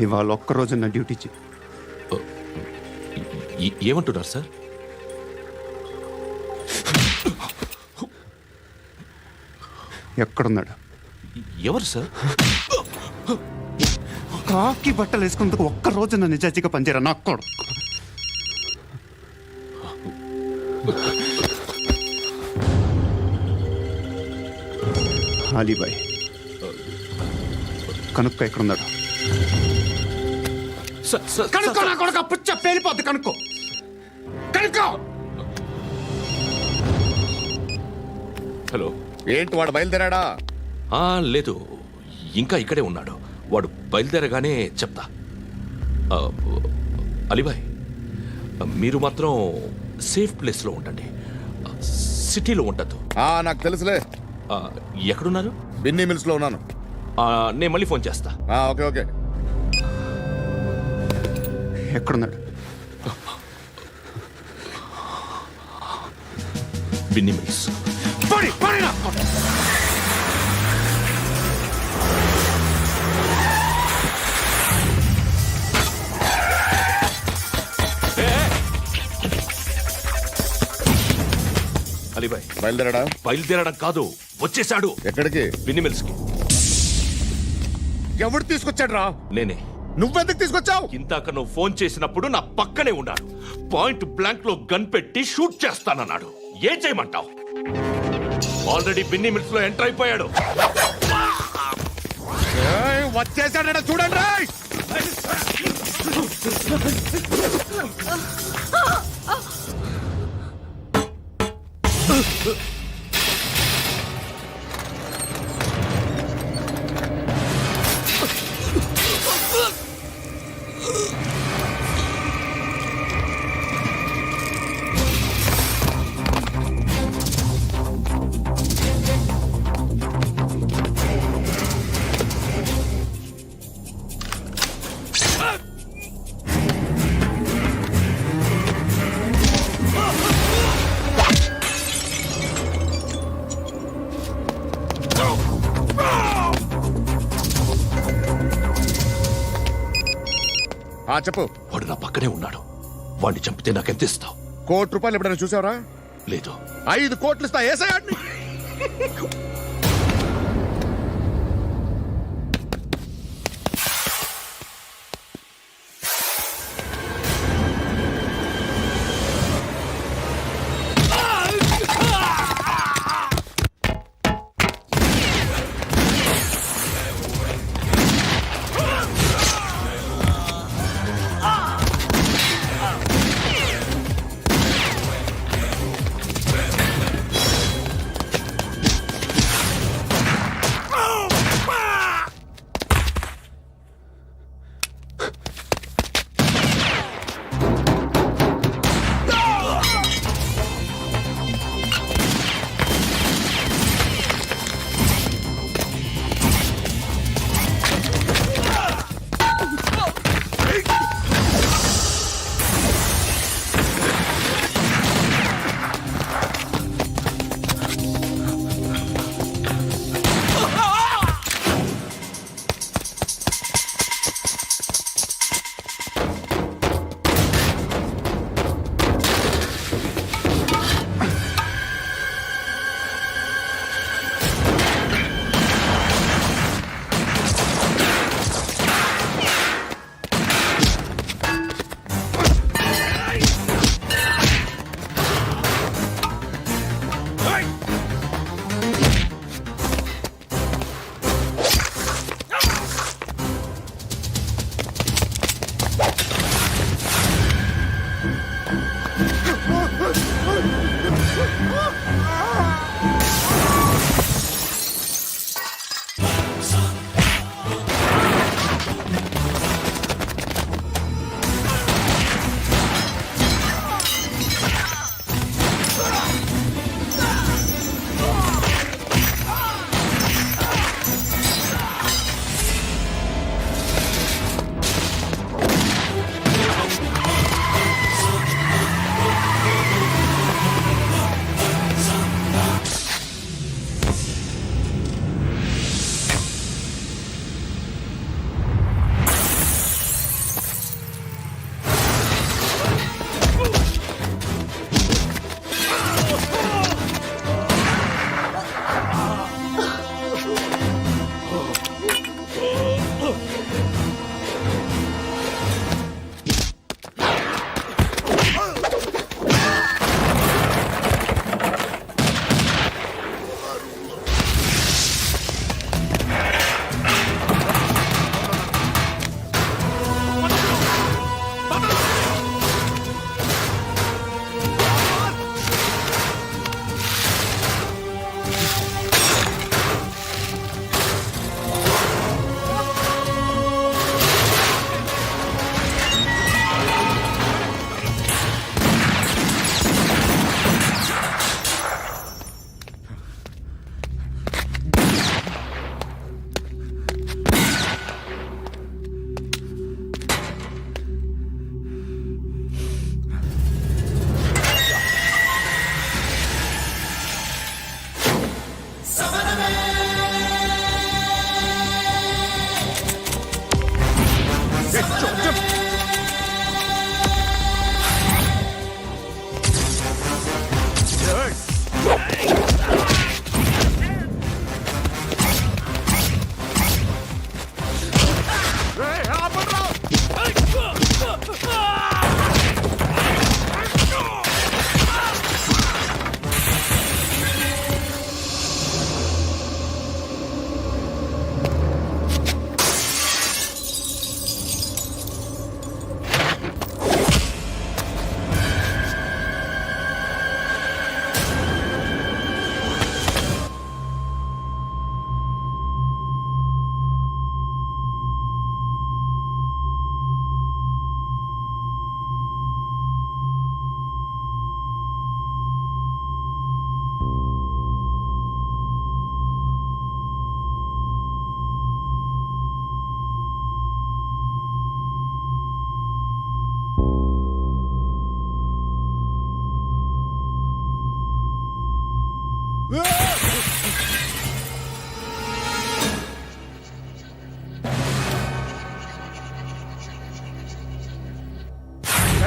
ఇవాళ ఒక్కరోజు నా డ్యూటీ చేయి. ఏమంటున్నారు సార్? ఎక్కడున్నాడు? ఎవరు సార్? కాకి బట్టలు వేసుకున్నందుకు ఒక్కరోజు నా నిజాజీగా పనిచేయరా నా కొడుకు. అలీబాయ్ కనుక్కో ఎక్కడున్నాడు. కనుక్కో నా కొడుకు. పుచ్చ పేలిపోద్ది. కనుక్కో కనుక్కో. హలో. ఏంటి వాడు బయలుదేరాడా? లేదు, ఇంకా ఇక్కడే ఉన్నాడు. వాడు బయలుదేరగానే చెప్తా. అలీబాయ్, మీరు మాత్రం సేఫ్ ప్లేస్లో ఉండండి, సిటీలో ఉండద్దు. నాకు తెలుసులే. ఎక్కడున్నారు? బిన్నీ మిల్స్ లో ఉన్నాను. నేను మళ్ళీ ఫోన్ చేస్తా. Okay okay. ఎక్కడున్నాడు? బిన్నీ మిల్స్. అలీబాయ్ బయలుదేరాడా? బయలుదేరడం కాదు, వచ్చేసాడు. ఎక్కడికి? బిన్నీ మిల్స్ కి. ఎవడు తీసుకొచ్చాడు రా? నేనే. నువ్వెందుకు తీసుకొచ్చావు? ఇందాక నువ్వు ఫోన్ చేసినప్పుడు నా పక్కనే ఉన్నాడు. పాయింట్ బ్లాంక్ లో గన్ పెట్టి షూట్ చేస్తానన్నాడు. ఏం చేయమంటావు? ఆల్రెడీ బిన్నీ మిల్స్ లో ఎంటర్ అయిపోయాడు. వచ్చేసాడ చూడండి రా. చెప్పు. వాడు నా పక్కనే ఉన్నాడు. వాడిని చంపితే నాకెంత ఇస్తావు? ₹1,00,00,000 ఎప్పుడైనా చూసావరా? లేదు. 5 కోట్లు ఇస్తా. ఏసయాడిని.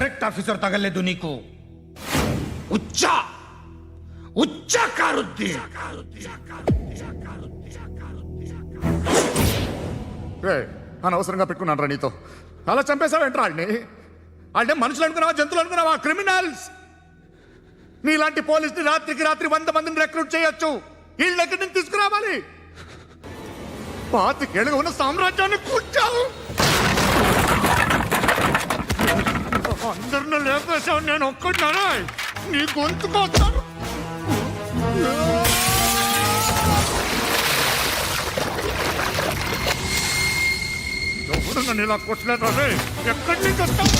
కరెక్ట్ ఆఫీసర్ తగలేదు నీకు. ఉచ్చ కారుద్ది. అనవసరంగా పెట్టుకున్నాను రా నీతో. అలా చంపేశావేంట్రా ఆడిని? అంటే మనుషులు అనుకున్నావా, జంతువులు అనుకున్నావా? క్రిమినల్స్. నీలాంటి పోలీసుని రాత్రికి రాత్రి 100 మందిని రిక్రూట్ చేయొచ్చు. వీళ్ళ దగ్గర నుంచి తీసుకురావాలి. 25 ఏళ్ళుగా ఉన్న సామ్రాజ్యాన్ని కూర్చావు. అందరిని లేపేశావు, నేను ఒక్కడినారా? నీ గొంతుకొస్తాను. ఎవరు నన్ను ఇలా కొట్టలేదా? ఎక్కడి నుంచి వస్తావు?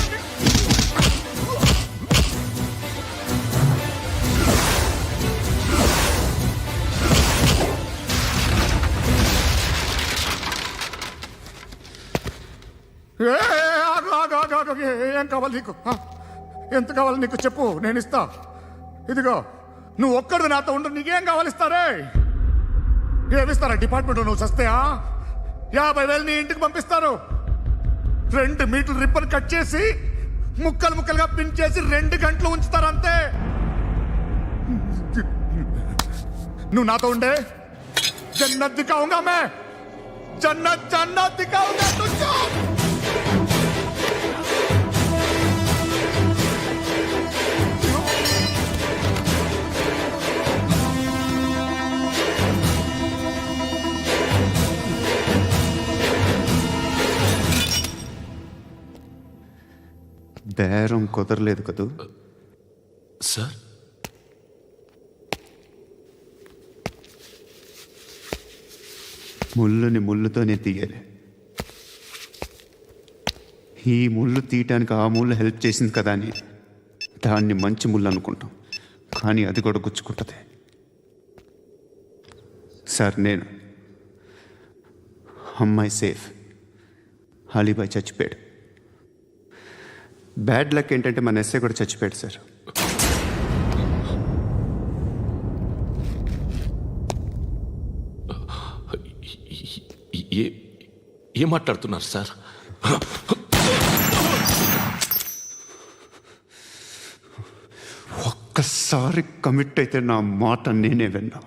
ఏం కావాలి నీకు? ఎంత కావాలి నీకు చెప్పు, నేను ఇస్తా. ఇదిగో నువ్వు ఒక్కడు నాతో ఉండు. నీకేం కావాలి ఇస్తారే? ఏమిస్తారా డిపార్ట్మెంట్? నువ్వు సస్తేయా 50,000 నీ ఇంటికి పంపిస్తారు. 2 మీటర్లు రిబ్బన్ కట్ చేసి ముక్కలు ముక్కలుగా పిన్ చేసి 2 గంటలు ఉంచుతారు అంతే. నువ్వు నాతో ఉండే జన్నత్ దిఖాऊंगा मैं, జన్నత్ దిఖాऊंगा तुझको. బేరం కుదరలేదు కదూ సార్? ముళ్ళుని ముళ్ళుతోనే తీయాలి. ఈ ముళ్ళు తీయటానికి ఆ ముళ్ళు హెల్ప్ చేసింది కదా అని దాన్ని మంచి ముళ్ళు అనుకుంటాం, కానీ అది కూడా గుచ్చుకుంటుంది. సార్, నేను అమ్మాయి సేఫ్, అలీబాయ్ చచ్చిపోయాడు. బ్యాడ్ లక్ ఏంటంటే మన ఎస్ఐ కూడా చచ్చిపోయాడు సార్. ఏం మాట్లాడుతున్నారు సార్? ఒక్కసారి కమిట్ అయితే నా మాట నేనే విన్నా.